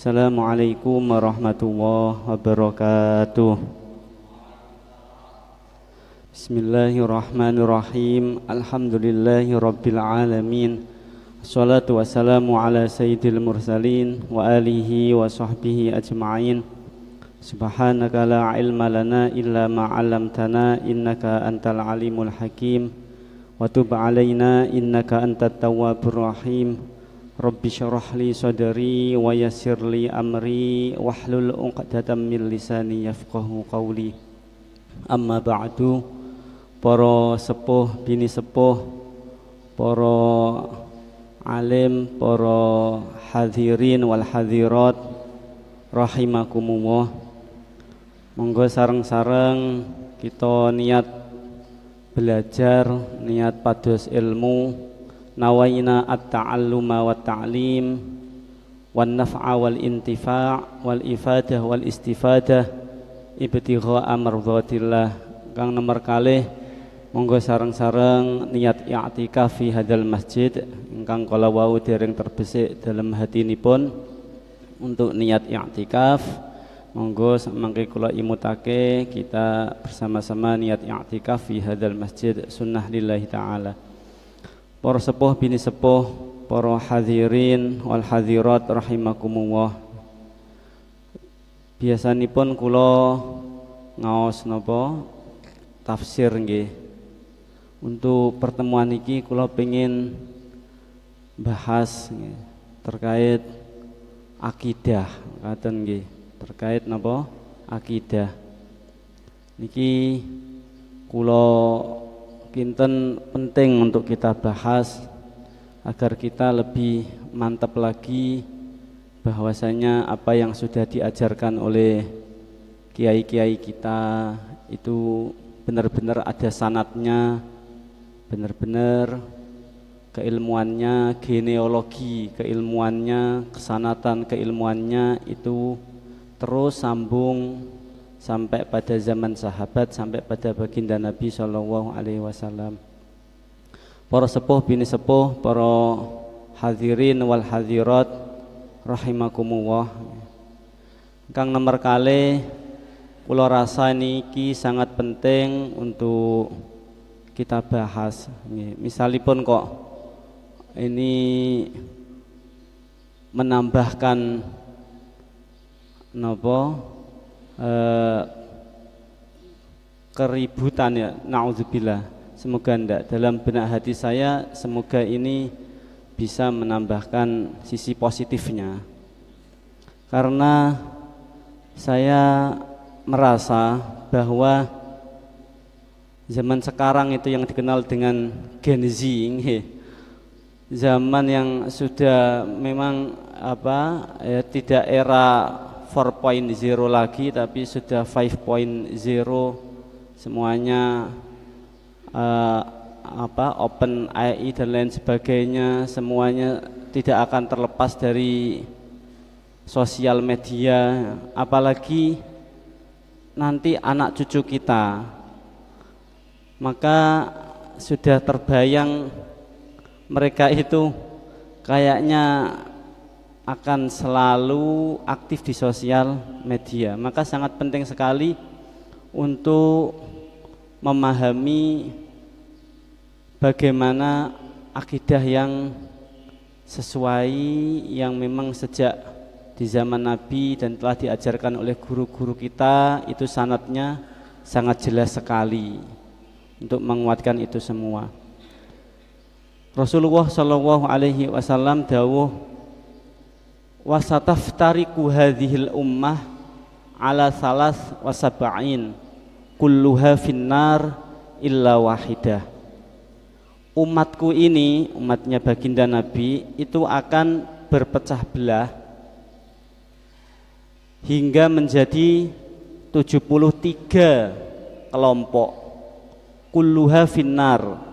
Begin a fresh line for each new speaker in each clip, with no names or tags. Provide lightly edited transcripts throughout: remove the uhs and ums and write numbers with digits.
Assalamualaikum warahmatullahi wabarakatuh. Bismillahirrahmanirrahim. Alhamdulillahi rabbil alamin. Assalatu wassalamu ala sayyidil mursalin wa alihi wa sahbihi ajma'in. Subhanaka la ilma lana illa ma 'allamtana innaka antal alimul hakim. Wa tub 'alaina innaka antat tawwabur rahim. Rabbi syrah li sadri wa yassir li amri wahlul 'uqdatam min lisani yafqahu qawli. Amma ba'du, para sepuh bini sepuh, para alim, para hadirin wal hadirat rahimakumullah. Monggo sareng-sareng kita niat belajar, niat pados ilmu, nawaina at-ta'alluma wa ta'lim wan naf'a wal intifa' wal ifadah wal istifadah ibtigha'a mardhatillah. Kang nomor kalih monggo sareng-sareng niat i'tikaf fi hadzal masjid ingkang kala wau dereng terbesik dalam hatinipun untuk niat i'tikaf. Monggo samangke kula imutake kita bersama-sama niat i'tikaf fi hadzal masjid sunnah lillahi ta'ala. Para sepuh bini sepuh, para hadirin wal hadirat rahimakumullah. Biasanipun kula ngaos napa tafsir nggih. Untuk pertemuan iki kula pengin bahas nggih, terkait akidah, ngaten nggih, terkait napa akidah. Niki kula kinten penting untuk kita bahas agar kita lebih mantap lagi bahwasanya apa yang sudah diajarkan oleh kiai-kiai kita itu benar-benar ada sanadnya, benar-benar keilmuannya, genealogi keilmuannya, kesanatan keilmuannya itu terus sambung sampai pada zaman sahabat, sampai pada baginda Nabi SAW. Para sepuh bini sepuh, para hadirin wal hadirat rahimakumullah. Kang nomor kali kula rasa niki sangat penting untuk kita bahas. Misalipun kok ini menambahkan napa keributan ya, na'udzubillah. Semoga enggak, dalam benak hati saya semoga ini bisa menambahkan sisi positifnya, karena saya merasa bahwa zaman sekarang itu yang dikenal dengan Gen Z, zaman yang sudah memang tidak era 4.0 lagi tapi sudah 5.0, semuanya open AI dan lain sebagainya, semuanya tidak akan terlepas dari sosial media, apalagi nanti anak cucu kita, maka sudah terbayang mereka itu kayaknya akan selalu aktif di sosial media. Maka sangat penting sekali untuk memahami bagaimana akidah yang sesuai, yang memang sejak di zaman Nabi dan telah diajarkan oleh guru-guru kita, itu sanadnya sangat jelas sekali untuk menguatkan itu semua. Rasulullah SAW dawuh, wasataftariku hadhil ummah ala salas wasaba'in kulluha finnar illa wahidah. Umatku ini, umatnya baginda Nabi, itu akan berpecah belah hingga menjadi 73 kelompok. Kulluha finnar,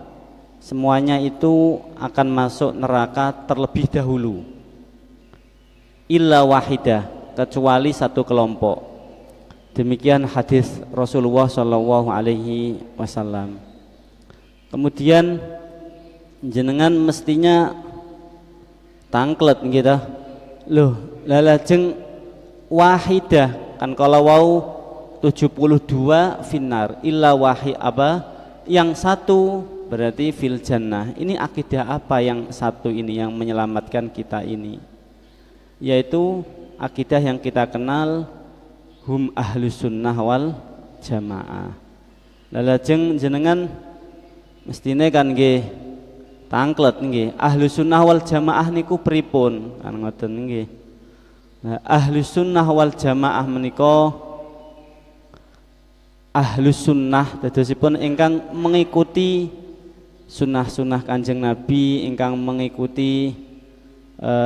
semuanya itu akan masuk neraka terlebih dahulu. Illa wahidah, kecuali satu kelompok. Demikian hadis Rasulullah SAW. Kemudian jenengan mestinya tangklet gitu, Loh, lalajeng wahidah kan kalau wau 72 finnar illa wahi apa yang satu berarti fil jannah. Ini akidah apa yang satu ini yang menyelamatkan kita ini? Yaitu akidah yang kita kenal hum ahlus sunnah wal jamaah. Lalajeng jenengan mestine kan nggih tangklet nggih ahlus sunnah wal jamaah niku pripun kan ngoten nggih. Nah, ahlus sunnah wal jamaah menika ahlus sunnah dadosipun ingkang mengikuti sunnah-sunnah Kanjeng Nabi, ingkang mengikuti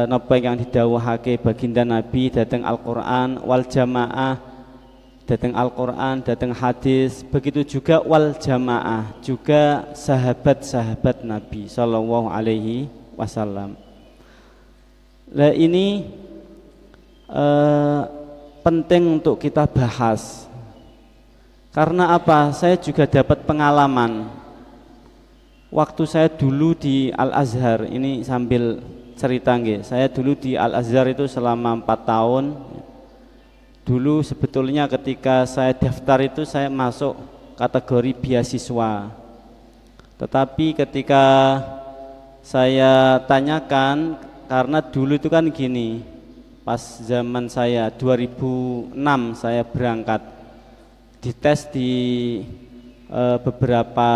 napa ingkang didhawuhake baginda Nabi dhateng Al-Qur'an, wal jamaah dhateng Al-Qur'an, dhateng hadis, begitu juga wal jamaah juga sahabat-sahabat Nabi sallallahu alaihi wasallam. Lah ini penting untuk kita bahas. Karena apa? Saya juga dapat pengalaman. Waktu saya dulu di Al-Azhar, ini sambil cerita nggih. Saya dulu di Al-Azhar itu selama 4 tahun. Dulu sebetulnya ketika saya daftar itu saya masuk kategori beasiswa. Tetapi ketika saya tanyakan, karena dulu itu kan gini, pas zaman saya 2006 saya berangkat dites di beberapa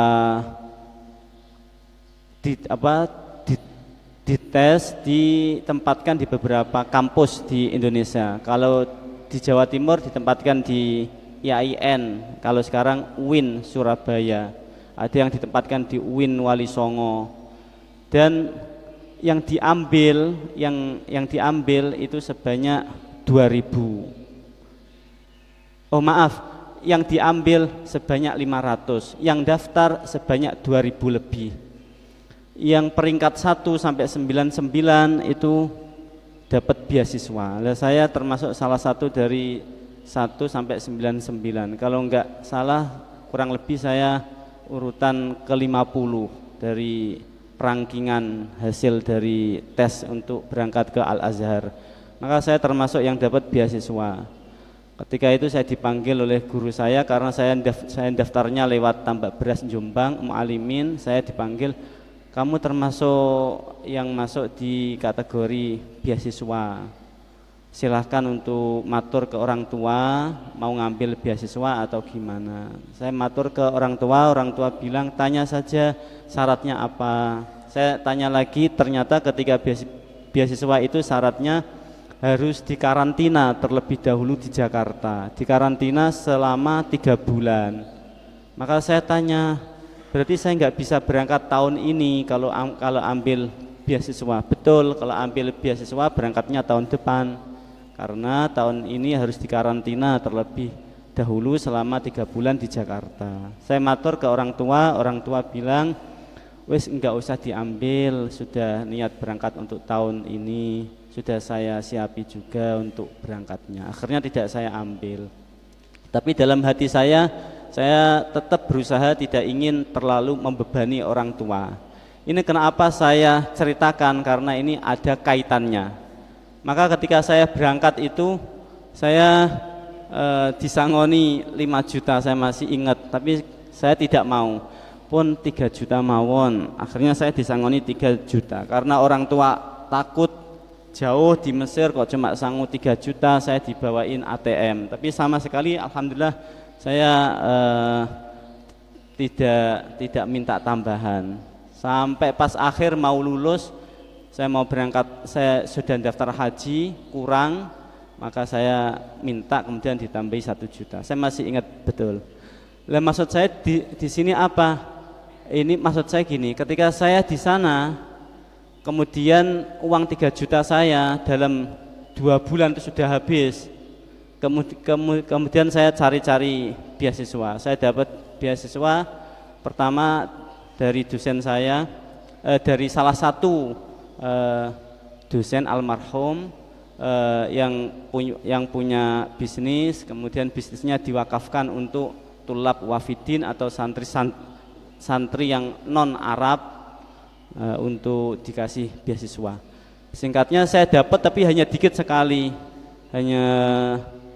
dites ditempatkan di beberapa kampus di Indonesia. Kalau di Jawa Timur ditempatkan di IAIN, kalau sekarang UIN Surabaya. Ada yang ditempatkan di UIN Wali Songo. Dan yang diambil itu sebanyak 2000. Oh maaf, yang diambil sebanyak 500, yang daftar sebanyak 2000 lebih. Yang peringkat 1 sampai 99 itu dapat beasiswa. Nah, saya termasuk salah satu dari 1 sampai 99. Kalau enggak salah kurang lebih saya urutan ke-50 dari rangkingan hasil dari tes untuk berangkat ke Al-Azhar. Maka saya termasuk yang dapat beasiswa. Ketika itu saya dipanggil oleh guru saya karena saya daftarnya lewat Tambak Beras Jombang, Mu'alimin. Saya dipanggil, kamu termasuk yang masuk di kategori beasiswa. Silahkan untuk matur ke orang tua, mau ngambil beasiswa atau gimana. Saya matur ke orang tua bilang tanya saja syaratnya apa. Saya tanya lagi, ternyata ketika beasiswa itu syaratnya harus dikarantina terlebih dahulu di Jakarta, dikarantina selama 3 bulan. Maka saya tanya, berarti saya nggak bisa berangkat tahun ini kalau ambil beasiswa. Betul, kalau ambil beasiswa berangkatnya tahun depan, karena tahun ini harus dikarantina terlebih dahulu selama 3 bulan di Jakarta. Saya matur ke orang tua bilang, wes enggak usah diambil, sudah niat berangkat untuk tahun ini, sudah saya siapi juga untuk berangkatnya. Akhirnya tidak saya ambil. Tapi dalam hati saya tetap berusaha tidak ingin terlalu membebani orang tua. Ini kenapa saya ceritakan, karena ini ada kaitannya. Maka ketika saya berangkat itu saya disangoni 5 juta, saya masih ingat, tapi saya tidak mau. Pun 3 juta mawon. Akhirnya saya disangoni 3 juta karena orang tua takut jauh di Mesir kok cuma sanggup 3 juta, saya dibawain ATM. Tapi sama sekali alhamdulillah saya tidak minta tambahan. Sampai pas akhir mau lulus, saya mau berangkat, saya sudah daftar haji kurang, maka saya minta kemudian ditambahi 1 juta. Saya masih ingat betul. Lah maksud saya di sini apa? Ini maksud saya gini, ketika saya di sana, kemudian uang 3 juta saya dalam 2 bulan itu sudah habis. Kemudian saya cari-cari beasiswa. Saya dapat beasiswa pertama dari dosen saya, dari salah satu dosen almarhum yang punya bisnis, kemudian bisnisnya diwakafkan untuk tulab wafidin atau santri yang non Arab, untuk dikasih beasiswa. Singkatnya saya dapat tapi hanya dikit sekali, hanya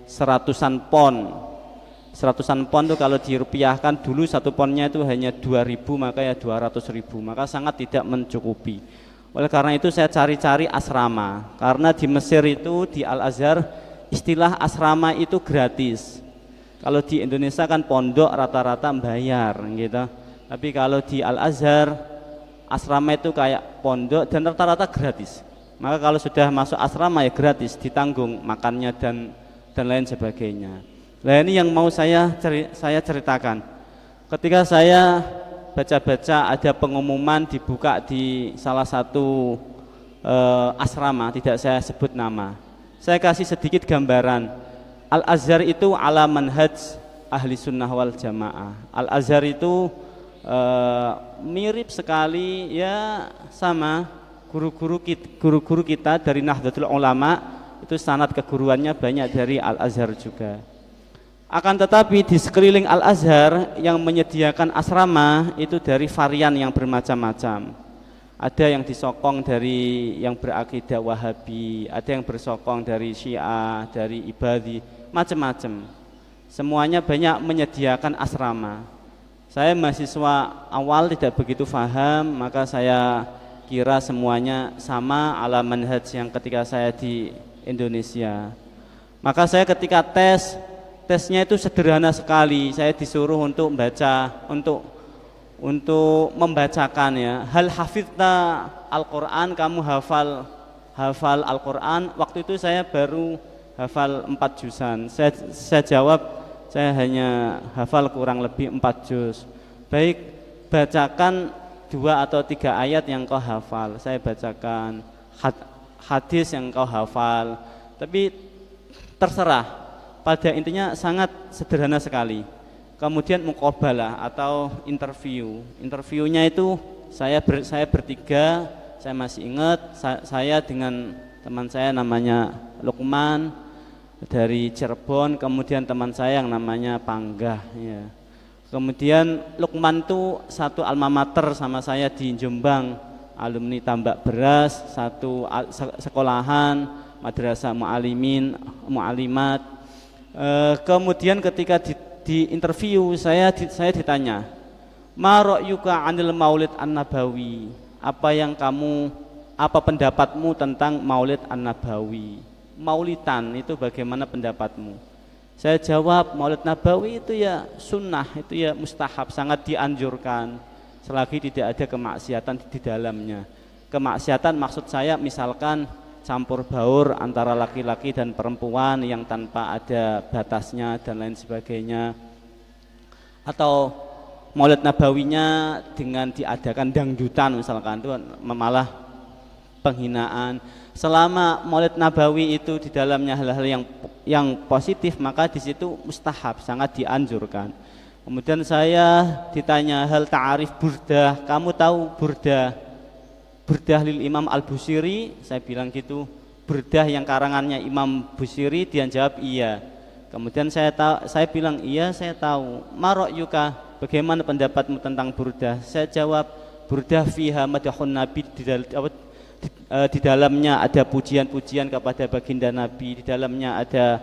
seratusan pon. Seratusan pon itu kalau dirupiahkan dulu satu ponnya itu hanya 2.000, maka ya 200.000, maka sangat tidak mencukupi. Oleh karena itu saya cari-cari asrama, karena di Mesir itu di Al-Azhar istilah asrama itu gratis. Kalau di Indonesia kan pondok rata-rata bayar gitu. Tapi kalau di Al-Azhar asrama itu kayak pondok dan rata-rata gratis. Maka kalau sudah masuk asrama ya gratis, ditanggung makannya dan lain sebagainya. Nah ini yang mau saya ceritakan. Ketika saya baca-baca ada pengumuman dibuka di salah satu asrama, tidak saya sebut nama. Saya kasih sedikit gambaran. Al-Azhar itu ala manhaj ahli sunnah wal jamaah. Al-Azhar itu mirip sekali ya sama guru-guru kita dari Nahdlatul Ulama, itu sanad keguruannya banyak dari Al-Azhar juga. Akan tetapi di sekeliling Al-Azhar yang menyediakan asrama itu dari varian yang bermacam-macam. Ada yang disokong dari yang berakidah Wahabi, ada yang bersokong dari Syiah, dari Ibadi, macam-macam. Semuanya banyak menyediakan asrama. Saya mahasiswa awal tidak begitu paham, maka saya kira semuanya sama ala manhaj yang ketika saya di Indonesia. Maka saya ketika tesnya itu sederhana sekali. Saya disuruh untuk membacakan ya. Hal hafidta Al-Qur'an, kamu hafal Al-Qur'an. Waktu itu saya baru hafal 4 juzan. Saya jawab saya hanya hafal kurang lebih 4 juz. Baik, bacakan 2 atau 3 ayat yang kau hafal. Saya bacakan hadis yang kau hafal. Tapi terserah. Pada intinya sangat sederhana sekali. Kemudian muqabalah atau interview. Interviewnya itu saya bertiga, saya masih ingat, saya dengan teman saya namanya Lukman dari Cirebon, kemudian teman saya yang namanya Panggah ya. Kemudian Lukman itu satu alma mater sama saya di Jombang, alumni tambak beras, satu sekolahan, madrasah mu'alimin, mu'alimat. Kemudian ketika di interview saya ditanya, ma ra'yuka 'anil maulid an-nabawi? Apa pendapatmu tentang maulid an-nabawi? Maulidan itu bagaimana pendapatmu? Saya jawab, maulid nabawi itu ya sunnah, itu ya mustahab, sangat dianjurkan selagi tidak ada kemaksiatan di dalamnya. Kemaksiatan maksud saya misalkan campur baur antara laki-laki dan perempuan yang tanpa ada batasnya dan lain sebagainya, atau maulid nabawinya dengan diadakan dangdutan misalkan, itu malah penghinaan. Selama maulid nabawi itu di dalamnya hal-hal yang positif, maka di situ mustahab, sangat dianjurkan. Kemudian saya ditanya, hal ta'arif burdah, kamu tahu burdah lil Imam Al-Busiri? Saya bilang gitu, burdah yang karangannya Imam Busiri. Dia jawab iya. Kemudian saya bilang iya, saya tahu. Ma ra'yuka, bagaimana pendapatmu tentang burdah? Saya jawab, burdah fiha madhun nabi, di dalamnya ada pujian-pujian kepada baginda Nabi, di dalamnya ada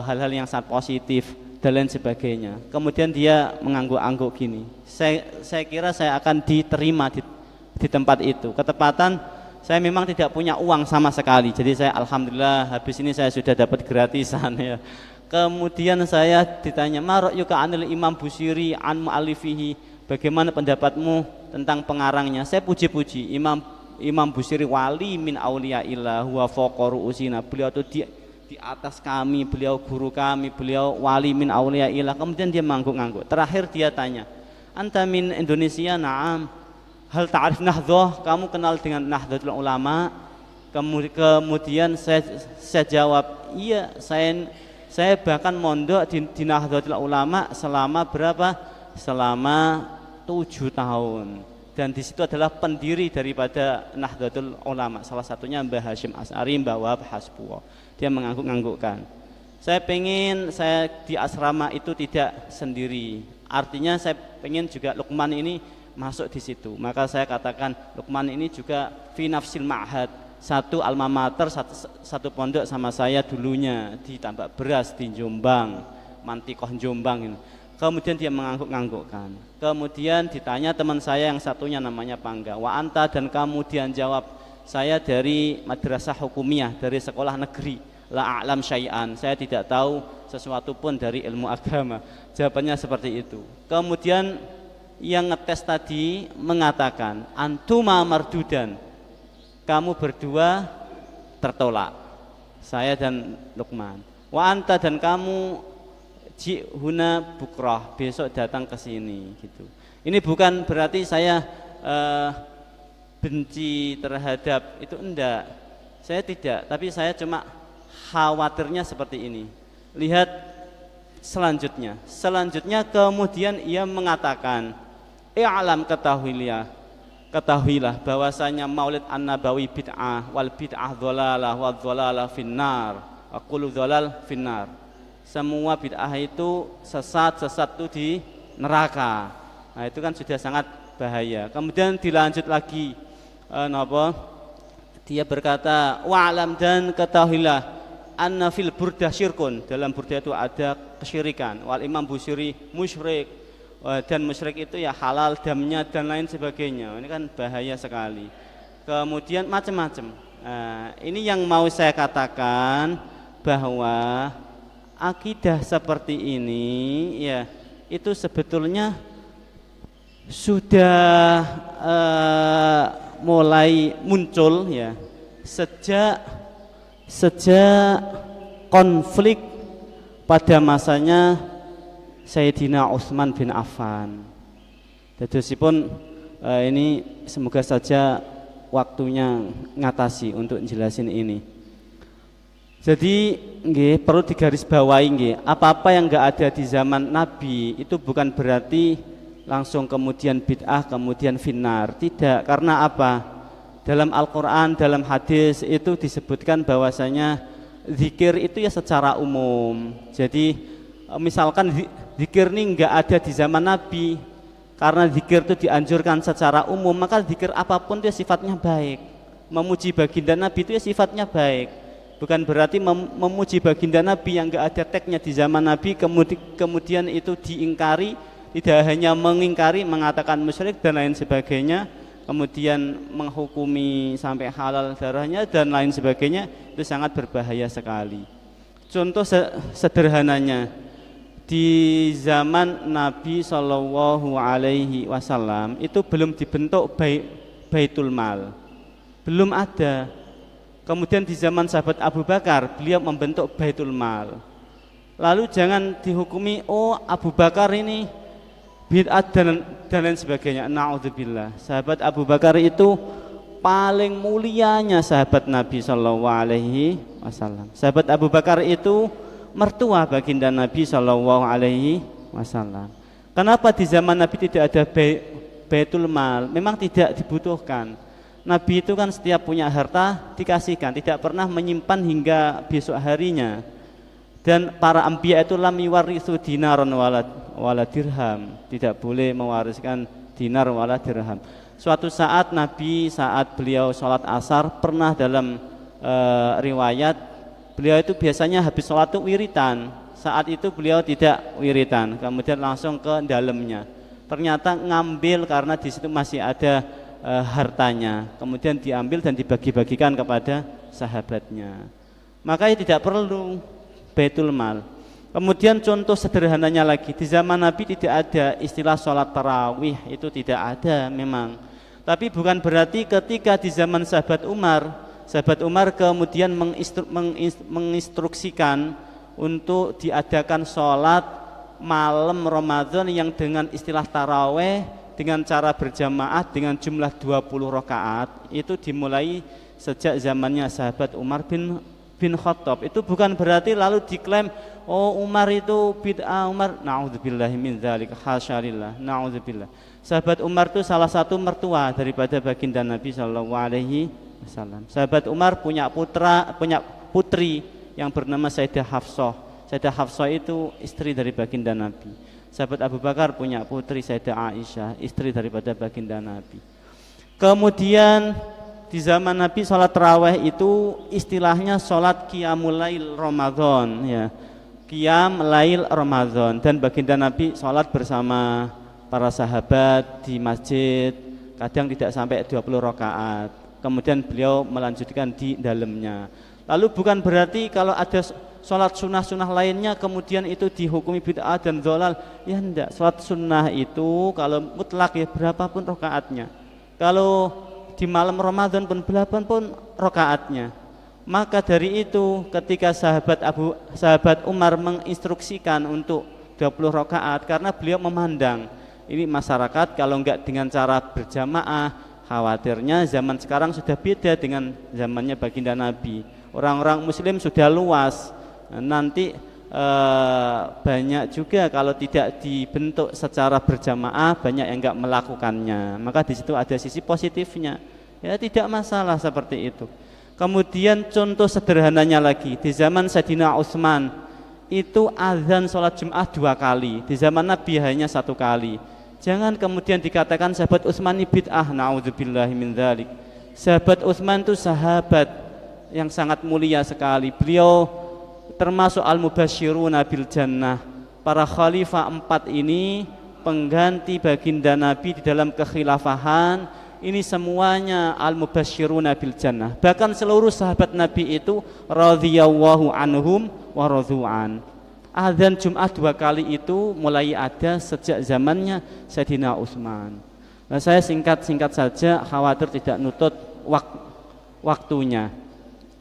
hal-hal yang sangat positif dan lain sebagainya. Kemudian dia mengangguk-angguk gini, saya kira saya akan diterima di tempat itu. Ketepatan saya memang tidak punya uang sama sekali, jadi saya alhamdulillah habis ini saya sudah dapat gratisan ya. Kemudian saya ditanya, ma ra'yuka 'anil Imam Busiri an mu'allifihi, bagaimana pendapatmu tentang pengarangnya? Saya puji-puji, Imam Busiri wali min auliyaillah huwa faqaru usina, beliau itu di atas kami, beliau guru kami, beliau wali min auliyaillah. Kemudian dia mengangguk-angguk. Terakhir dia tanya, anta min Indonesia? Na'am. Hal ta'arif Nahdhah, kamu kenal dengan Nahdlatul Ulama? Kemudian saya jawab, iya, saya bahkan mondok di Nahdlatul Ulama selama berapa? Selama 7 tahun. Dan di situ adalah pendiri daripada Nahdlatul Ulama, salah satunya Mbah Hashim As'ari, Mbah Wahab Hasbullah. Dia mengangguk-anggukkan. Saya di asrama itu tidak sendiri. Artinya saya pengen juga Lukman ini masuk di situ. Maka saya katakan Lukman ini juga fi nafsil ma'had, satu alma mater, satu pondok sama saya dulunya di Tambak Beras di Jombang, Mantikoh Jombang ini. Kemudian dia mengangguk-anggukkan. Kemudian ditanya teman saya yang satunya namanya Pangga, wa anta, dan kemudian jawab, saya dari madrasah hukumiyah, dari sekolah negeri, la a'lam syai'an, saya tidak tahu sesuatu pun dari ilmu agama. Jawabannya seperti itu. Kemudian yang ngetes tadi mengatakan, antuma mardudan, kamu berdua tertolak, saya dan Lukman. Wa anta, dan kamu jihuna bukrah, besok datang ke sini gitu. Ini bukan berarti saya benci terhadap itu, enggak. Saya tidak, tapi saya cuma khawatirnya seperti ini. Lihat selanjutnya. Selanjutnya kemudian ia mengatakan, i'lam, ketahuilah bahwasanya Maulid An-Nabawi bid'ah, wal bid'ah dhalalah, wa dhalalah finnar, wa kullu dhalal finnar. Semua bid'ah itu sesat itu di neraka. Nah, itu kan sudah sangat bahaya. Kemudian dilanjut lagi, dia berkata, wa'lam, dan ketahuilah, anna fil burdah syirkun, dalam burdah itu ada kesyirikan, wal Imam Busiri musyrik, dan musyrik itu ya halal damnya dan lain sebagainya. Ini kan bahaya sekali. Kemudian macam-macam. Ini yang mau saya katakan, bahwa akidah seperti ini ya itu sebetulnya sudah mulai muncul ya sejak konflik pada masanya Sayyidina Utsman bin Affan. Dadosipun ini semoga saja waktunya ngatasi untuk jelasin ini. Jadi nggih, perlu digarisbawahi nggih, apa-apa yang enggak ada di zaman Nabi itu bukan berarti langsung kemudian bid'ah kemudian finnar. Tidak, karena apa? Dalam Al-Qur'an, dalam hadis itu disebutkan bahwasanya zikir itu ya secara umum. Jadi misalkan zikir ini enggak ada di zaman Nabi, karena zikir itu dianjurkan secara umum, maka zikir apapun itu sifatnya baik. Memuji baginda Nabi itu ya sifatnya baik. Bukan berarti memuji baginda Nabi yang enggak ada tagnya di zaman Nabi kemudian itu diingkari, tidak hanya mengingkari, mengatakan musyrik dan lain sebagainya, kemudian menghukumi sampai halal darahnya dan lain sebagainya, itu sangat berbahaya sekali. Contoh sederhananya, di zaman Nabi SAW itu belum dibentuk Baitul Mal, belum ada. Kemudian di zaman sahabat Abu Bakar beliau membentuk Baitul Mal. Lalu jangan dihukumi, oh Abu Bakar ini bid'ah dan lain sebagainya. Na'udzubillah. Sahabat Abu Bakar itu paling mulianya sahabat Nabi SAW. Sahabat Abu Bakar itu mertua baginda Nabi SAW. Kenapa di zaman Nabi tidak ada Baitul Mal? Memang tidak dibutuhkan. Nabi itu kan setiap punya harta dikasihkan, tidak pernah menyimpan hingga besok harinya. Dan para anbiya itu lam yuwaritsu dinaran wala dirham, tidak boleh mewariskan dinar wala dirham. Suatu saat Nabi saat beliau sholat asar pernah dalam riwayat beliau itu biasanya habis sholat itu wiritan. Saat itu beliau tidak wiritan, kemudian langsung ke dalamnya. Ternyata ngambil karena di situ masih ada hartanya, kemudian diambil dan dibagi-bagikan kepada sahabatnya. Makanya tidak perlu Baitul Mal. Kemudian contoh sederhananya lagi, di zaman Nabi tidak ada istilah sholat tarawih, itu tidak ada memang. Tapi bukan berarti ketika di zaman sahabat Umar kemudian menginstruksikan untuk diadakan sholat malam Ramadan yang dengan istilah tarawih dengan cara berjamaah dengan jumlah 20 rakaat, itu dimulai sejak zamannya sahabat Umar bin Khattab. Itu bukan berarti lalu diklaim, oh Umar itu bid'ah, Umar, na'udzubillahi min dzalik, hasyalillah, na'udzubillah. Sahabat Umar itu salah satu mertua daripada baginda Nabi SAW. Sahabat Umar punya putri yang bernama Sayyidah Hafsah. Sayyidah Hafsah itu istri dari baginda Nabi. Sahabat Abu Bakar punya putri Sayyidah Aisyah, istri daripada baginda Nabi. Kemudian di zaman Nabi sholat tarawih itu istilahnya sholat qiyamul lail Ramadan ya. Qiyam lail Ramadan, dan baginda Nabi sholat bersama para sahabat di masjid, kadang tidak sampai 20 rakaat. Kemudian beliau melanjutkan di dalamnya. Lalu bukan berarti kalau ada sholat sunnah-sunnah lainnya kemudian itu dihukumi bid'ah dan dhalal. Ya enggak, sholat sunnah itu kalau mutlak ya berapapun rakaatnya. Kalau di malam Ramadan pun berapapun rakaatnya. Maka dari itu ketika sahabat Umar menginstruksikan untuk 20 rakaat karena beliau memandang ini masyarakat kalau enggak dengan cara berjamaah, khawatirnya zaman sekarang sudah beda dengan zamannya baginda Nabi. Orang-orang muslim sudah luas. Nanti banyak juga kalau tidak dibentuk secara berjamaah banyak yang enggak melakukannya. Maka di situ ada sisi positifnya. Ya tidak masalah seperti itu. Kemudian contoh sederhananya lagi, di zaman Sayyidina Utsman itu azan sholat Jumat 2 kali, di zaman Nabi hanya 1 kali. Jangan kemudian dikatakan sahabat Utsman ini bid'ah, na'udzubillahi min dzalik. Sahabat Utsman itu sahabat yang sangat mulia sekali. Beliau termasuk al-mubasysyiruna bil jannah. Para khalifah 4 ini pengganti baginda Nabi di dalam kekhilafahan. Ini semuanya al-mubasysyiruna bil jannah. Bahkan seluruh sahabat Nabi itu radhiyallahu anhum wa radhu'an. Azan Jumat 2 kali itu mulai ada sejak zamannya Sayyidina Utsman. Nah, saya singkat-singkat saja khawatir tidak nutut waktunya.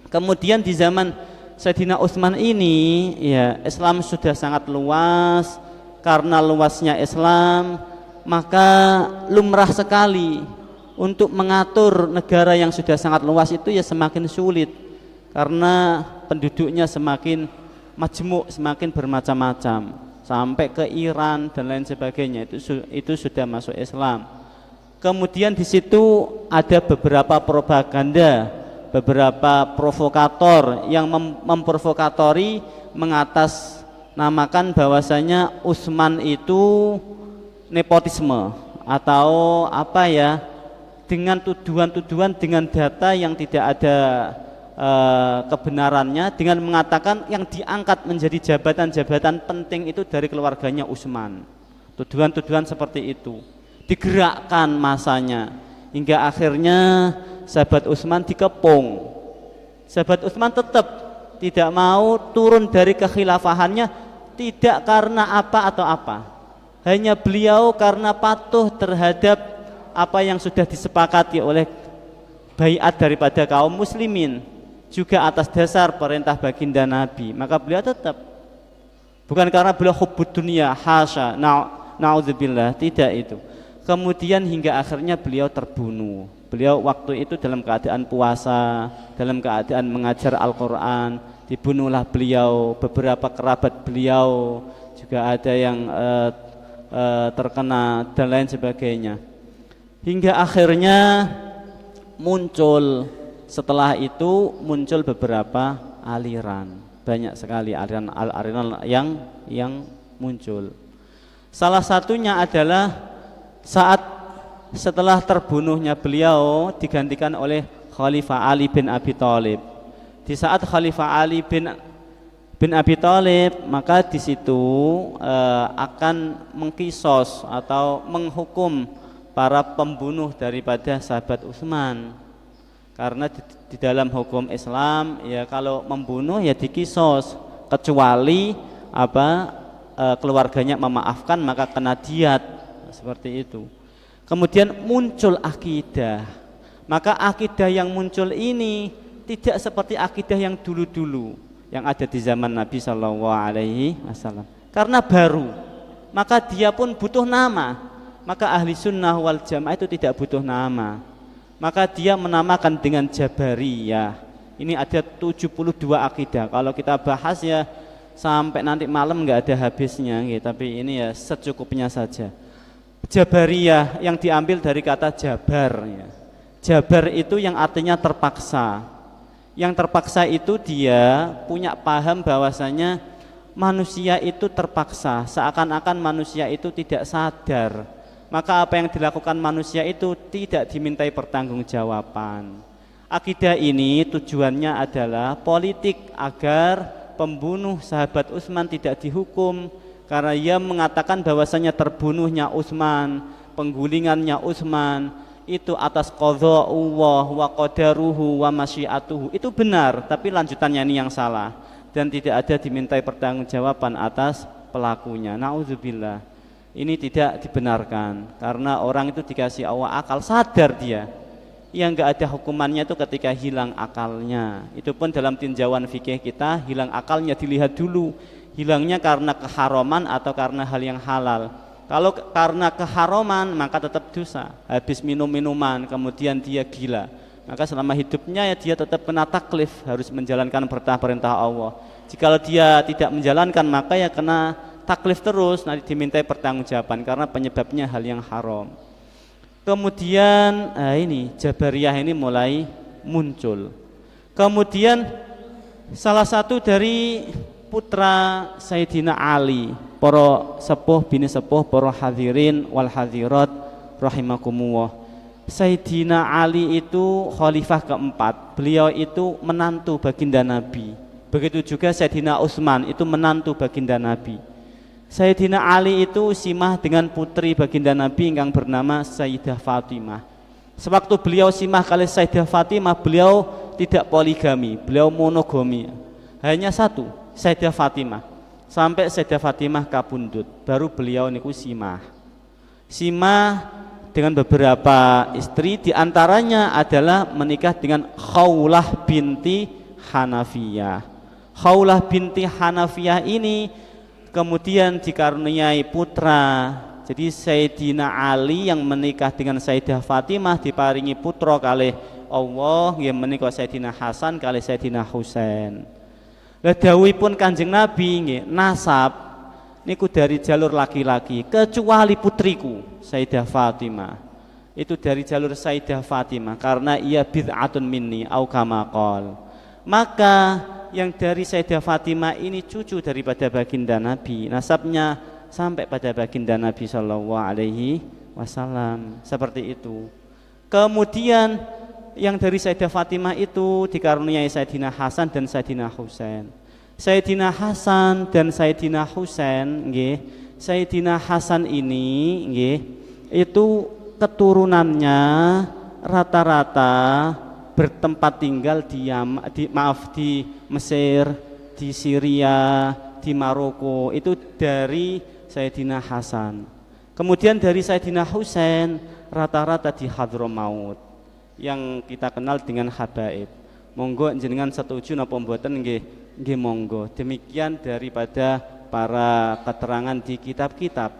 Kemudian di zaman Sayyidina Utsman ini ya Islam sudah sangat luas. Karena luasnya Islam maka lumrah sekali untuk mengatur negara yang sudah sangat luas itu ya semakin sulit karena penduduknya semakin majmuk, semakin bermacam-macam sampai ke Iran dan lain sebagainya itu sudah masuk Islam. Kemudian di situ ada beberapa propaganda, beberapa provokator yang memprovokatori mengatasnamakan bahwasanya Utsman itu nepotisme atau apa ya, dengan tuduhan-tuduhan dengan data yang tidak ada kebenarannya, dengan mengatakan yang diangkat menjadi jabatan-jabatan penting itu dari keluarganya Utsman. Tuduhan-tuduhan seperti itu digerakkan masanya hingga akhirnya sahabat Utsman dikepung. Sahabat Utsman tetap tidak mau turun dari kekhilafahannya, tidak karena apa atau apa, hanya beliau karena patuh terhadap apa yang sudah disepakati oleh baiat daripada kaum muslimin, juga atas dasar perintah baginda Nabi. Maka beliau tetap, bukan karena beliau hubbud dunia, hasya, na'udzubillah, tidak itu. Kemudian hingga akhirnya beliau terbunuh. Beliau waktu itu dalam keadaan puasa, dalam keadaan mengajar Al-Quran, dibunuhlah beliau. Beberapa kerabat beliau juga ada yang terkena dan lain sebagainya. Hingga akhirnya muncul, setelah itu muncul beberapa aliran, banyak sekali aliran yang muncul. Salah satunya adalah saat setelah terbunuhnya beliau digantikan oleh Khalifah Ali bin Abi Thalib. Di saat Khalifah Ali bin Abi Thalib, maka di situ akan mengkisos atau menghukum para pembunuh daripada sahabat Utsman. Karena di dalam hukum Islam ya kalau membunuh ya dikisos, kecuali keluarganya memaafkan maka kena diat, seperti itu. Kemudian muncul akidah. Maka akidah yang muncul ini tidak seperti akidah yang dulu-dulu yang ada di zaman Nabi SAW. Karena baru, maka dia pun butuh nama. Maka ahli sunnah wal jamaah itu tidak butuh nama, maka dia menamakan dengan Jabariyah. Ini ada 72 akidah. Kalau kita bahas ya sampai nanti malam nggak ada habisnya gitu. Tapi ini ya secukupnya saja. Jabariyah yang diambil dari kata jabar ya. Jabar itu yang artinya terpaksa. Yang terpaksa itu dia punya paham bahwasanya manusia itu terpaksa, seakan-akan manusia itu tidak sadar. Maka apa yang dilakukan manusia itu tidak dimintai pertanggungjawaban. Akidah ini tujuannya adalah politik agar pembunuh sahabat Utsman tidak dihukum karena ia mengatakan bahwasanya terbunuhnya Utsman, penggulingannya Utsman itu atas qadha Allah wa qadaruhu wa masyiatuhu. Itu benar, tapi lanjutannya ini yang salah dan tidak ada dimintai pertanggungjawaban atas pelakunya. Nauzubillah. Ini tidak dibenarkan karena orang itu dikasih Allah akal, sadar dia. Yang enggak ada hukumannya itu ketika hilang akalnya. Itu pun dalam tinjauan fikih kita, hilang akalnya dilihat dulu, hilangnya karena keharaman atau karena hal yang halal. Kalau karena keharaman maka tetap dosa. Habis minum minuman kemudian dia gila, maka selama hidupnya ya dia tetap kena taklif, harus menjalankan perintah-perintah Allah. Jikalau dia tidak menjalankan maka ya kena taklif terus, nanti dimintai pertanggungjawaban karena penyebabnya hal yang haram. Kemudian ini Jabariyah ini mulai muncul. Kemudian salah satu dari putra Sayyidina Ali, para sepuh bini sepuh, para hadirin wal hadirat rahimakumullah. Sayyidina Ali itu khalifah keempat. Beliau itu menantu baginda Nabi. Begitu juga Sayyidina Utsman itu menantu baginda Nabi. Sayyidina Ali itu simah dengan putri baginda Nabi yang bernama Sayyidah Fatimah. Sewaktu beliau simah kali Sayyidah Fatimah, beliau tidak poligami, beliau monogami. Hanya satu, Sayyidah Fatimah. Sampai Sayyidah Fatimah kabundut, baru beliau niku simah. Simah dengan beberapa istri, diantaranya adalah menikah dengan Khawlah binti Hanafiyah. Khawlah binti Hanafiyah ini kemudian dikaruniai putra. Jadi Sayyidina Ali yang menikah dengan Sayyidah Fatimah diparingi putra kalih Allah yang menikah Sayyidina Hasan kalih Sayyidina Husain. Lah dawuhipun Kanjeng Nabi nggih, nasab niku dari jalur laki-laki kecuali putriku Sayyidah Fatimah. Itu dari jalur Sayyidah Fatimah karena ia bid'atun minni au kama qol. Maka yang dari Sayyidah Fatimah ini cucu daripada baginda Nabi, nasabnya sampai pada baginda Nabi sallallahu alaihi wasallam, seperti itu. Kemudian yang dari Sayyidah Fatimah itu dikaruniai Sayyidina Hasan dan Sayyidina Husain. Sayyidina Hasan dan Sayyidina Husain nggih, Sayyidina Hasan ini nggih itu keturunannya rata-rata bertempat tinggal di Mesir, di Syria, di Maroko, itu dari Sayyidina Hasan. Kemudian dari Sayyidina Husain rata-rata di Hadramaut yang kita kenal dengan habaib. Monggo jenengan setuju napa mboten nggih? Nggih monggo. Demikian daripada para keterangan di kitab-kitab.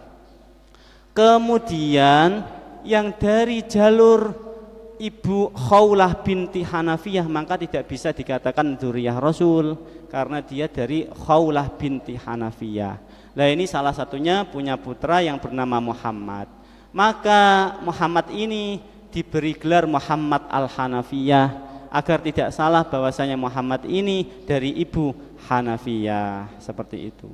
Kemudian yang dari jalur Ibu Khawlah binti Hanafiyah maka tidak bisa dikatakan dzurriyyah Rasul karena dia dari Khawlah binti Hanafiyah. Nah ini salah satunya punya putra yang bernama Muhammad. Maka Muhammad ini diberi gelar Muhammad al-Hanafiyah agar tidak salah bahwasanya Muhammad ini dari ibu Hanafiyah, seperti itu.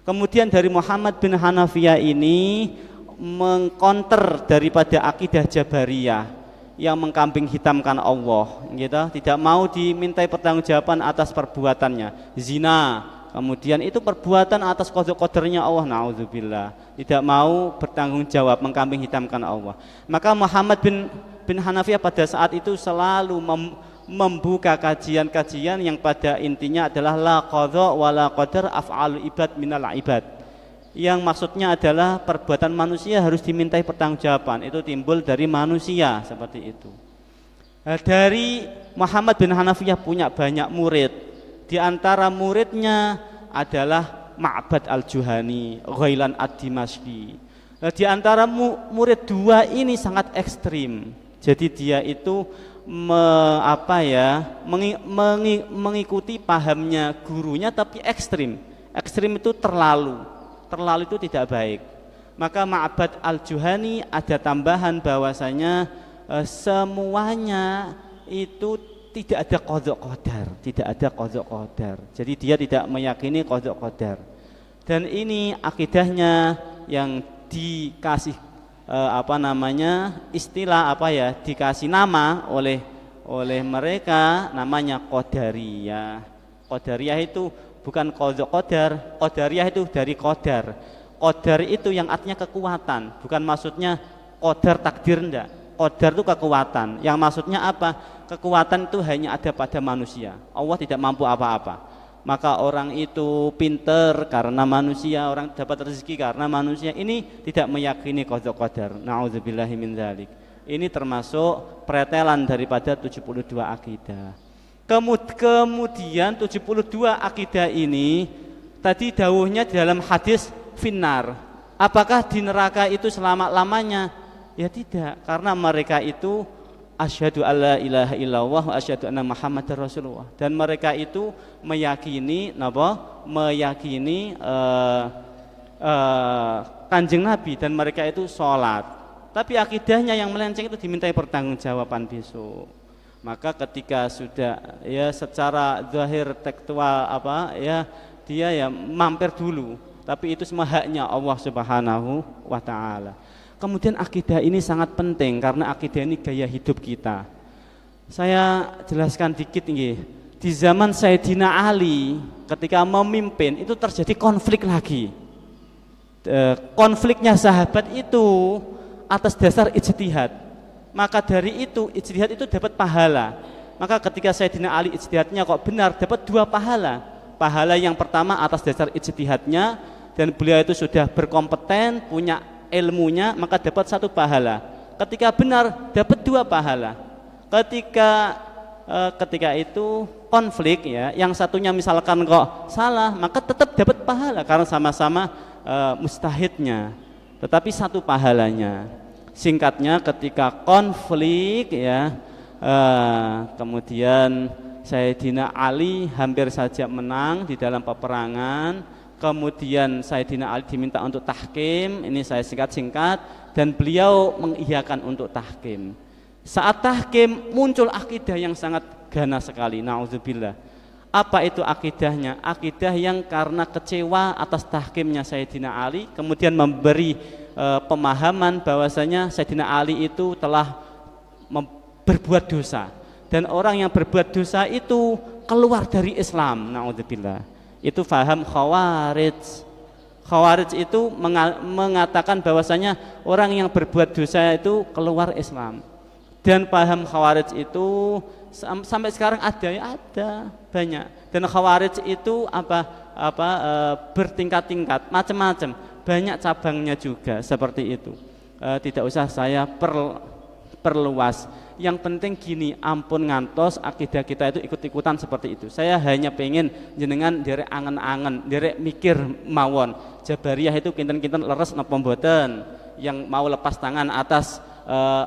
Kemudian dari Muhammad bin Hanafiyah ini mengkonter daripada akidah Jabariyah yang mengkambing hitamkan Allah, gitu, tidak mau dimintai pertanggungjawaban atas perbuatannya, zina, kemudian itu perbuatan atas qadar-qadarnya Allah, naudzubillah, tidak mau bertanggung jawab, mengkambing hitamkan Allah. Maka Muhammad bin Hanafiyah pada saat itu selalu membuka kajian-kajian yang pada intinya adalah la qadha wa la qadar af'alul ibad minal ibad, yang maksudnya adalah perbuatan manusia harus dimintai pertanggungjawaban, itu timbul dari manusia, seperti itu. Dari Muhammad bin Hanafiyah punya banyak murid. Di antara muridnya adalah Ma'bad al-Juhani, Ghailan ad-Dimashqi. Di antara murid dua ini sangat ekstrim. Jadi dia itu mengikuti pahamnya gurunya tapi ekstrim. Ekstrim itu terlalu itu tidak baik. Maka Ma'bad al-Juhani ada tambahan bahwasanya semuanya itu tidak ada qadha qadar, tidak ada qadha qadar. Jadi dia tidak meyakini qadha qadar. Dan ini akidahnya yang dikasih istilah dikasih nama oleh oleh mereka namanya Qadariyah. Qadariyah itu bukan qadar, Qadariyah itu dari qadar. Qadar itu yang artinya kekuatan, bukan maksudnya qadar takdir, enggak. Qadar itu kekuatan. Yang maksudnya apa? Kekuatan itu hanya ada pada manusia. Allah tidak mampu apa-apa. Maka orang itu pinter karena manusia, orang dapat rezeki karena manusia. Ini tidak meyakini qada qadar. Nauzubillahi min dzalik. Ini termasuk pretelan daripada 72 akidah. Kemudian 72 akidah ini tadi dawuhnya dalam hadis finnar. Apakah di neraka itu selama-lamanya? Ya tidak, karena mereka itu asyhadu alla ilaha illallah wa asyhadu anna muhammadar rasulullah, dan mereka itu meyakini Kanjeng Nabi, dan mereka itu sholat. Tapi akidahnya yang melenceng itu dimintai pertanggungjawaban besok. Maka ketika sudah ya secara zahir tekstual dia ya mampir dulu, tapi itu semua haknya Allah Subhanahu wa taala. Kemudian akidah ini sangat penting karena akidah ini gaya hidup kita. Saya jelaskan dikit nih. Di zaman Sayyidina Ali ketika memimpin itu terjadi konflik lagi. Konfliknya sahabat itu atas dasar ijtihad. Maka dari itu ijtihad itu dapat pahala. Maka ketika Sayyidina Ali ijtihadnya kok benar, dapat 2 pahala. Pahala yang pertama atas dasar ijtihadnya, dan beliau itu sudah berkompeten, punya ilmunya, maka dapat 1 pahala. Ketika benar dapat 2 pahala. Ketika itu konflik ya, yang satunya misalkan kok salah, maka tetap dapat pahala karena sama-sama mustahidnya. Tetapi 1 pahalanya. Singkatnya ketika konflik ya, kemudian Sayyidina Ali hampir saja menang di dalam peperangan. Kemudian Sayyidina Ali diminta untuk tahkim, ini saya singkat-singkat, dan beliau mengiyakan untuk tahkim. Saat tahkim muncul akidah yang sangat ganas sekali, na'udzubillah. Apa itu akidahnya? Akidah yang karena kecewa atas tahkimnya Sayyidina Ali, kemudian memberi pemahaman bahwasanya Sayyidina Ali itu telah berbuat dosa, dan orang yang berbuat dosa itu keluar dari Islam, na'udzubillah. Itu faham Khawarij. Khawarij itu mengatakan bahwasanya orang yang berbuat dosa itu keluar Islam. Dan paham Khawarij itu sampai sekarang ada banyak. Dan Khawarij itu bertingkat-tingkat, macam-macam, banyak cabangnya juga seperti itu. Tidak usah saya perluas. Yang penting gini, ampun ngantos akidah kita itu ikut-ikutan seperti itu. Saya hanya pengen jenengan derek angen-angen, derek mikir mawon. Jabariyah itu kinten-kinten leres napa mboten? Yang mau lepas tangan atas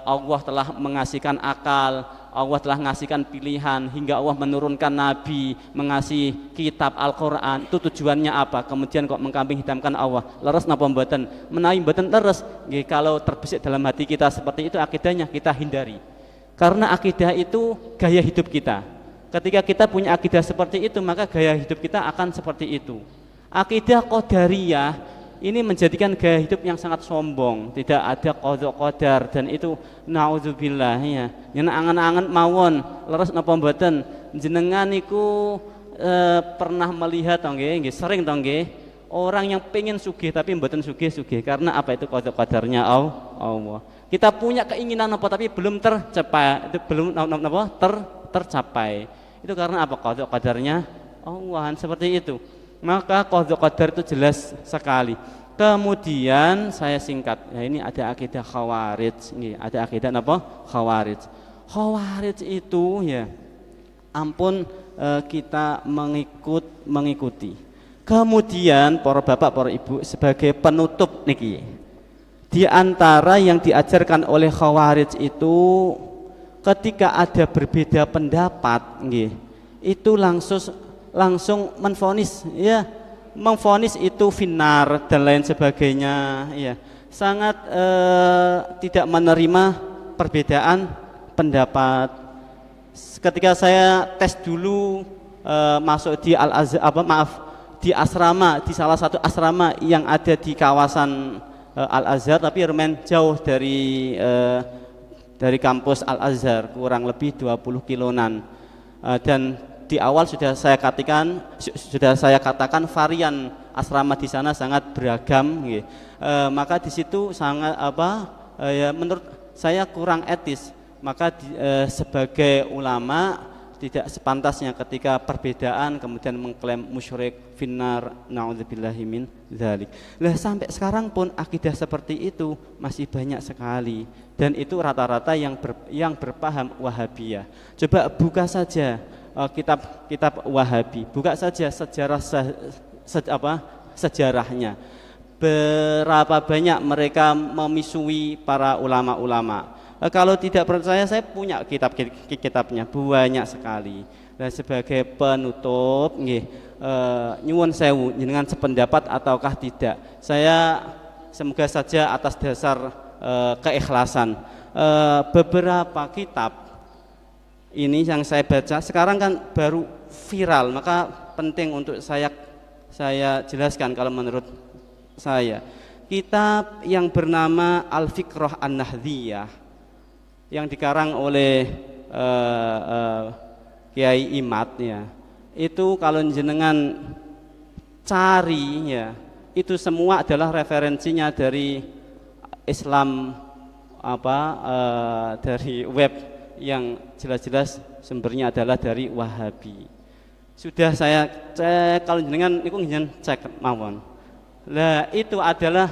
Allah telah mengasihkan akal, Allah telah mengasihkan pilihan, hingga Allah menurunkan Nabi, mengasih kitab Al-Quran. Itu tujuannya apa? Kemudian kok mengkambing hitamkan Allah, leres napa mboten? Menawi mboten leres, kalau terbesit dalam hati kita seperti itu akidahnya, kita hindari. Karena akidah itu gaya hidup kita. Ketika kita punya akidah seperti itu, maka gaya hidup kita akan seperti itu. Akidah Qadariyah ini menjadikan gaya hidup yang sangat sombong, tidak ada qada qadar, dan itu naudzubillah ya. Yen angen-angen mawon leres napa mboten? Jenengan niku pernah melihat nggih, sering nggih, orang yang pengen sugih tapi mboten sugih-sugih karena apa? Itu qada qadarnya Allah. Kita punya keinginan apa tapi belum tercapai, itu belum tercapai. Itu karena apa? Qada qadarnya Allah, seperti itu. Maka qada qadar itu jelas sekali. Kemudian saya singkat, ya ini ada akidah Khawarij, ini ada akidah apa? Khawarij. Khawarij itu ya, ampun kita mengikuti. Kemudian para bapak, para ibu, sebagai penutup niki, di antara yang diajarkan oleh Khawarij itu, ketika ada berbeda pendapat, itu langsung menvonis, ya, memvonis itu finnar dan lain sebagainya, ya, sangat tidak menerima perbedaan pendapat. Ketika saya tes dulu masuk di di asrama, di salah satu asrama yang ada di kawasan Al-Azhar, tapi lumayan jauh dari kampus Al Azhar, kurang lebih 20 kilonan. Dan di awal sudah saya katakan varian asrama di sana sangat beragam. Maka di situ sangat ya menurut saya kurang etis. Maka sebagai ulama tidak sepantasnya ketika perbedaan kemudian mengklaim musyrik finnar naudzubillahi min dzalik. Lah sampai sekarang pun akidah seperti itu masih banyak sekali dan itu rata-rata yang berpaham Wahabiyah. Coba buka saja kitab Wahabi, buka saja sejarahnya. Berapa banyak mereka memisui para ulama-ulama. Kalau tidak percaya, saya punya kitabnya banyak sekali. Dan sebagai penutup, nyuwun sewu dengan sependapat ataukah tidak. Saya semoga saja atas dasar keikhlasan. Beberapa kitab ini yang saya baca sekarang kan baru viral, maka penting untuk saya jelaskan kalau menurut saya. Kitab yang bernama Al-Fiqrah An-Nahdhiyah yang dikarang oleh Kiai Imad ya. Itu kalau jenengan cari ya, itu semua adalah referensinya dari Islam dari web yang jelas-jelas sumbernya adalah dari Wahabi. Sudah saya cek, kalau jenengan niku njen cek mawon. Lah itu adalah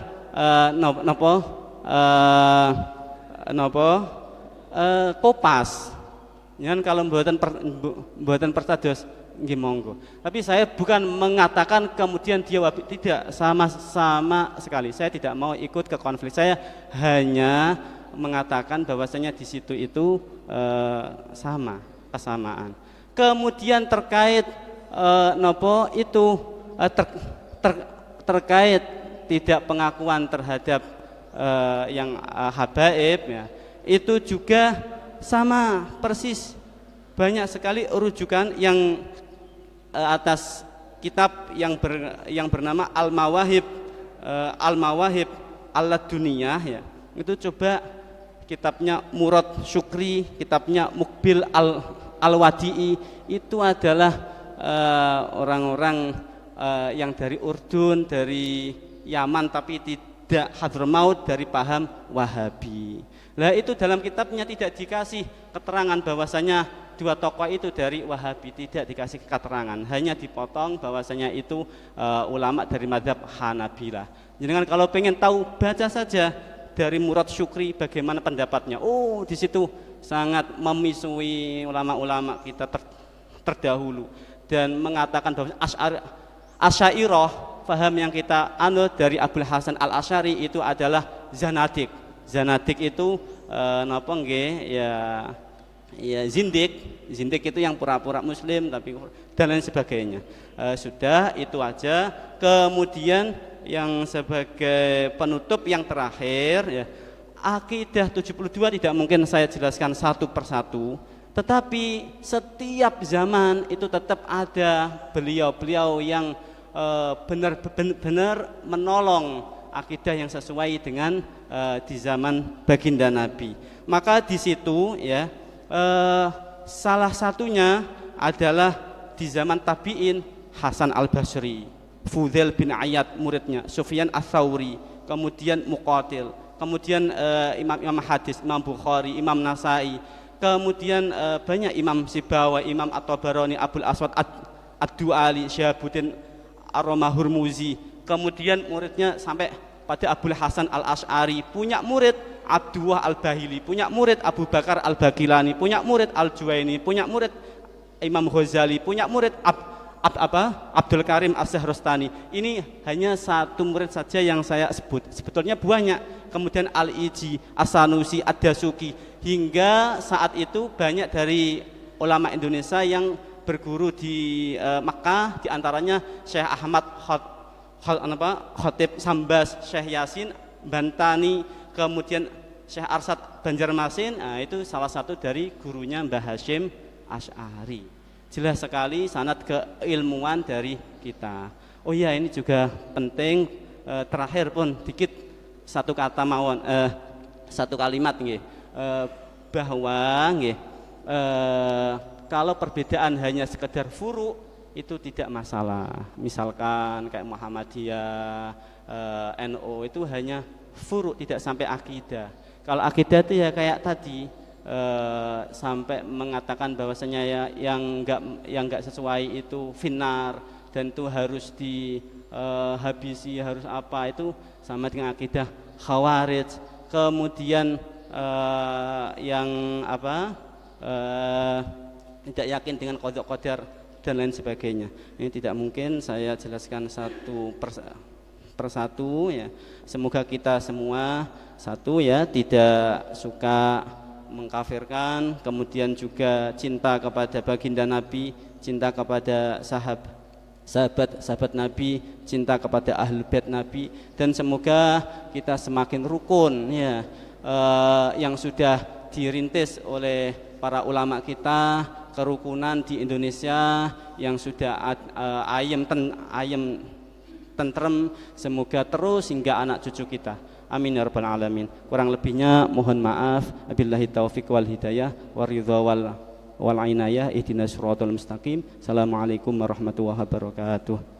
Kopas. Jangan kalau mboten pertados nggih monggo. Tapi saya bukan mengatakan kemudian dia Wahabi, tidak, sama sekali. Saya tidak mau ikut ke konflik. Saya hanya mengatakan bahwasanya di situ itu kesamaan. Kemudian terkait terkait tidak pengakuan terhadap yang habaib ya. Itu juga sama persis, banyak sekali rujukan yang atas kitab yang bernama Al-Mawahib Al-Laduniyah ya. Itu coba kitabnya Murad Syukri, kitabnya Mukbil Al-Wadi'i, itu adalah orang-orang yang dari Urdun, dari Yaman tapi tidak Hadramaut, dari paham Wahabi. Lah itu dalam kitabnya tidak dikasih keterangan bahwasanya dua tokoh itu dari Wahabi, tidak dikasih keterangan, hanya dipotong bahwasanya itu ulama dari mazhab Hanabilah. Jangan kalau pengen tahu baca saja dari Murad Syukri bagaimana pendapatnya. Oh, di situ sangat memisui ulama-ulama kita terdahulu dan mengatakan bahwa Asy'ariyah, paham yang kita anut dari Abul Hasan Al-Asy'ari itu adalah zanadik. Zanadik itu napa nggih ya zindik itu yang pura-pura muslim tapi dan lain sebagainya. Sudah itu aja. Kemudian yang sebagai penutup yang terakhir ya, akidah 72 tidak mungkin saya jelaskan satu persatu, tetapi setiap zaman itu tetap ada beliau-beliau yang benar-benar menolong akidah yang sesuai dengan di zaman baginda Nabi. Maka di situ ya salah satunya adalah di zaman tabi'in Hasan Al-Basri, Fudail bin Iyad muridnya, Sufyan Ats-Tsauri, kemudian Muqatil, kemudian imam hadis, Imam Bukhari, Imam Nasai, kemudian banyak Imam Sibawa, Imam At-Tabarani, Abul Aswad Ad-Du'ali, Syihabuddin Ar-Romahurmuzi, kemudian muridnya sampai pada Abul Hasan Al-Asy'ari, punya murid Abdullah Al-Bahili, punya murid Abu Bakar Al-Bagilani, punya murid Al-Juwaini, punya murid Imam Ghazali, punya murid Abdul Karim As-Sahrastani. Ini hanya satu murid saja yang saya sebut, sebetulnya banyak. Kemudian Al-Iji, As-Sanusi, Ad-Dasuki, hingga saat itu banyak dari ulama Indonesia yang berguru di Makkah, diantaranya Syekh Ahmad Khatib Sambas, Syekh Yasin Bantani, kemudian Syekh Arsad Banjarmasin. Nah, itu salah satu dari gurunya Mbah Hasyim Asy'ari. Jelas sekali sanad keilmuan dari kita. Oh iya, ini juga penting. Terakhir pun dikit satu kata mawon, satu kalimat nggih. bahwa nggih kalau perbedaan hanya sekedar furu itu tidak masalah. Misalkan kayak Muhammadiyah, NU itu hanya furu, tidak sampai akidah. Kalau akidah itu ya kayak tadi sampai mengatakan bahwasanya ya yang enggak sesuai itu finnar dan itu harus dihabisi, harus apa, itu sama dengan akidah Khawarij. Kemudian yang apa tidak yakin dengan qada qadar dan lain sebagainya. Ini tidak mungkin saya jelaskan satu persatu ya. Semoga kita semua satu ya, tidak suka mengkafirkan, kemudian juga cinta kepada baginda Nabi, cinta kepada sahabat Nabi, cinta kepada ahlul bait Nabi, dan semoga kita semakin rukun ya, yang sudah dirintis oleh para ulama kita, kerukunan di Indonesia yang sudah ayem tentrem, semoga terus hingga anak cucu kita. Amin ya rabbal alamin. Kurang lebihnya mohon maaf. Wabillahi taufiq wal hidayah waridha wal inayah ihdinas siratal mustaqim. Assalamualaikum warahmatullahi wabarakatuh.